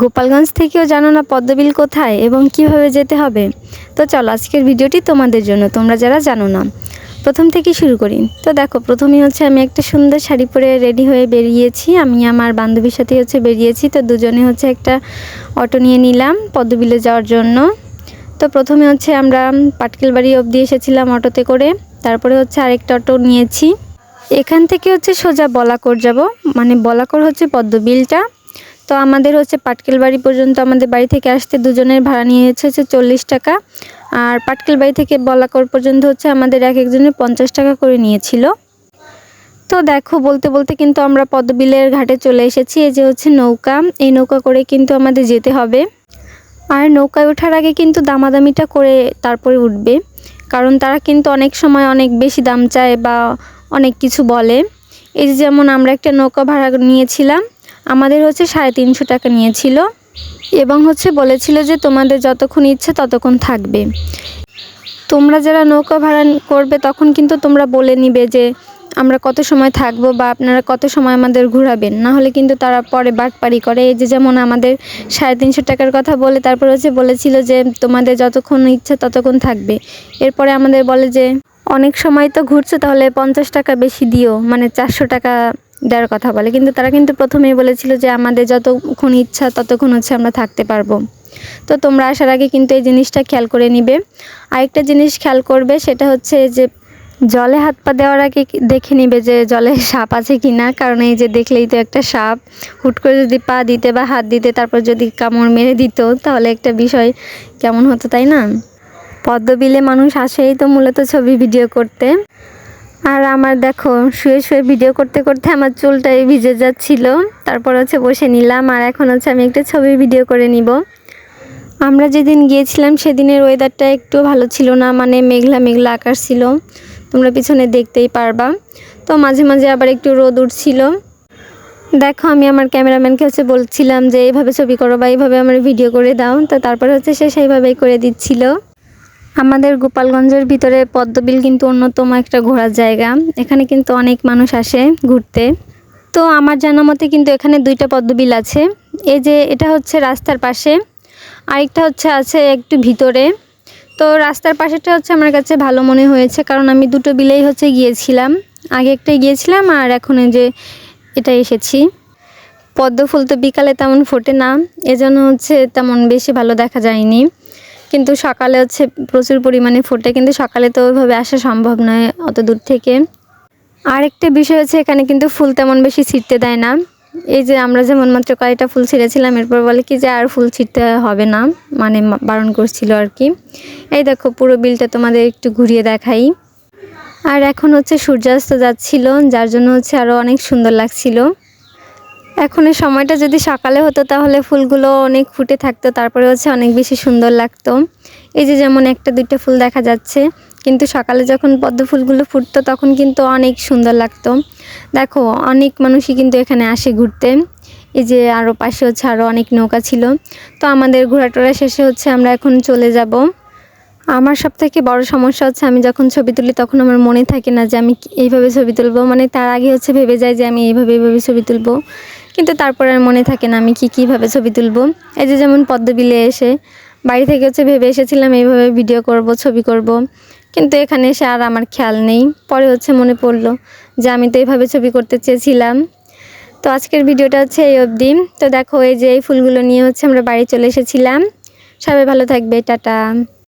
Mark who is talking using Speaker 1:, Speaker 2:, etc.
Speaker 1: গোপালগঞ্জ থেকেও জানো না পদ্মবিল কোথায় এবং কিভাবে যেতে হবে? তো চলো আজকের ভিডিওটি তোমাদের জন্য, তোমরা যারা জানো না। প্রথম থেকে শুরু করি। তো দেখো, প্রথমেই হচ্ছে আমি একটা সুন্দর শাড়ি পরে রেডি হয়ে বেরিয়েছি। আমি আমার বান্ধবীর সাথে বেরিয়েছি। তো দুজনে একটা অটো নিয়ে নিলাম পদ্মবিলে যাওয়ার জন্য। তো প্রথমে আমরা পাটকেল বাড়ি অবধি এসেছিলাম অটোতে করে। তারপরে আরেকটা অটো নিয়েছি। এখান থেকে সোজা বলাকর যাব, মানে বলাকর পদ্মবিলটা। তো আমাদের পাটকেল বাড়ি পর্যন্ত আমাদের বাড়ি থেকে আসতে দুজনের ভাড়া নিয়েছে 40 টাকা। আর পাটকেল বাড়ি থেকে বলাকর পর্যন্ত আমাদের এক একজনের 50 টাকা করে নিয়েছিল। তো দেখো, বলতে বলতে কিন্তু আমরা পদ্মবিলের ঘাটে চলে এসেছি। এই যে নৌকা, এই নৌকা করে কিন্তু আমাদের যেতে হবে। আর নৌকায় ওঠার আগে কিন্তু দামাদামিটা করে তারপরে উঠবে, কারণ তারা কিন্তু অনেক সময় অনেক বেশি দাম চায় বা অনেক কিছু বলে। এই যেমন আমরা একটা নৌকা ভাড়া নিয়েছিলাম, আমাদের 350 টাকা নিয়েছিল এবং বলেছিল যে তোমাদের যতক্ষণ ইচ্ছে ততক্ষণ থাকবে। তোমরা যারা নৌকা ভাড়া করবে তখন কিন্তু তোমরা বলে নিবে যে আমরা কত সময় থাকবো বা আপনারা কত সময় আমাদের ঘোরাবেন, না হলে কিন্তু তারা পরে বাটপারি করে। এই যে যেমন আমাদের 350 টাকার কথা বলে তারপর বলেছিল যে তোমাদের যতক্ষণ ইচ্ছে ততক্ষণ থাকবে। এরপরে আমাদের বলে যে অনেক সময় তো ঘুরছে, তাহলে 50 টাকা বেশি দিও, মানে 400 টাকা দেওয়ার কথা বলে। কিন্তু তারা কিন্তু প্রথমেই বলেছিল যে আমাদের যতক্ষণ ইচ্ছা ততক্ষণ আমরা থাকতে পারবো। তো তোমরা আসার আগে কিন্তু এই জিনিসটা খেয়াল করে নিবে। আরেকটা জিনিস খেয়াল করবে, সেটা যে জলে হাত পা দেওয়ার আগে দেখে নিবে যে জলে সাপ আছে কি না, কারণ এই যে দেখলেই তো একটা সাপ হুট করে যদি পা দিতে বা হাত দিতে তারপর যদি কামড় মেরে দিত, তাহলে একটা বিষয় কেমন হতো, তাই না? পদ্মবিলে মানুষ আসেই তো মূলত ছবি ভিডিও করতে। আর আমার দেখো, শুয়ে শুয়ে ভিডিও করতে করতে আমার চুলটাই ভিজে যাচ্ছিল। তারপর বসে নিলাম, আর এখন আমি একটা ছবি ভিডিও করে নিব। আমরা যেদিন গিয়েছিলাম সেদিনের ওয়েদারটা একটু ভালো ছিল না, মানে মেঘলা মেঘলা আকাশ ছিল, তোমরা পিছনে দেখতেই পারবা। তো মাঝে মাঝে আবার একটু রোদ উঠছিল। দেখো, আমি আমার ক্যামেরাম্যানকে বলছিলাম যে এইভাবে ছবি করো বা এইভাবে আমার ভিডিও করে দাও। তো তারপর সে সেইভাবেই করে দিচ্ছিল। আমাদের গোপালগঞ্জের ভিতরে পদ্মবিল কিন্তু অন্যতম একটা ঘোরার জায়গা। এখানে কিন্তু অনেক মানুষ আসে ঘুরতে। তো আমার জানা মতে কিন্তু এখানে 2টা পদ্মবিল আছে। এই যে এটা রাস্তার পাশে, আরেকটা আছে একটু ভিতরে। তো রাস্তার পাশেটা আমার কাছে ভালো মনে হয়েছে, কারণ আমি দুটো বিলেই গিয়েছিলাম। আগে একটাই গিয়েছিলাম আর এখন যে এটা এসেছি। পদ্ম ফুল তো বিকালে তেমন ফোটে না, এজন্য তেমন বেশি ভালো দেখা যায়নি। কিন্তু সকালে প্রচুর পরিমাণে ফোটে, কিন্তু সকালে তো ওইভাবে আসা সম্ভব নয় অত দূর থেকে। আরেকটা বিষয় এখানে কিন্তু ফুল তেমন বেশি ছিঁড়তে দেয় না। এই যে আমরা যেমন মাত্র কয়েকটা ফুল ছিঁড়েছিলাম, এরপর বলে কি যে আর ফুল ছিঁড়তে হবে না, মানে বারণ করছিল আর কি। এই দেখো, পুরো বিলটা তোমাদের একটু ঘুরিয়ে দেখাই। আর এখন সূর্যাস্ত যাচ্ছিল, যার জন্য আরও অনেক সুন্দর লাগছিল। এখন এই সময়টা যদি সকালে হতো তাহলে ফুলগুলো অনেক ফুটে থাকতো, তারপরে অনেক বেশি সুন্দর লাগতো। এই যে যেমন 1-2টা ফুল দেখা যাচ্ছে, কিন্তু সকালে যখন পদ্ম ফুলগুলো ফুটতো তখন কিন্তু অনেক সুন্দর লাগতো। দেখো, অনেক মানুষই কিন্তু এখানে আসে ঘুরতে। এই যে আরও পাশে আরও অনেক নৌকা ছিল। তো আমাদের ঘোরাটোরা শেষে আমরা এখন চলে যাব। আমার সবথেকে বড় সমস্যা আমি যখন ছবি তুলি তখন আমার মনে থাকে না যে আমি এইভাবে ছবি তুলবো, মানে তার আগে ভেবে যাই যে আমি এইভাবে ছবি তুলবো, কিন্তু তারপর আর মনে থাকে না আমি কীভাবে ছবি তুলবো। এই যে যেমন পদ্মবিলে এসে বাড়ি থেকে ভেবে এসেছিলাম এইভাবে ভিডিও করব, ছবি করব, কিন্তু এখানে এসে আর আমার খেয়াল নেই। পরে মনে পড়লো যে আমি তো এইভাবে ছবি করতে চেয়েছিলাম। তো আজকের ভিডিওটা এই অবধি। তো দেখো, এই যে এই ফুলগুলো নিয়ে আমরা বাড়ি চলে এসেছিলাম। সবাই ভালো থাকবে, টাটা।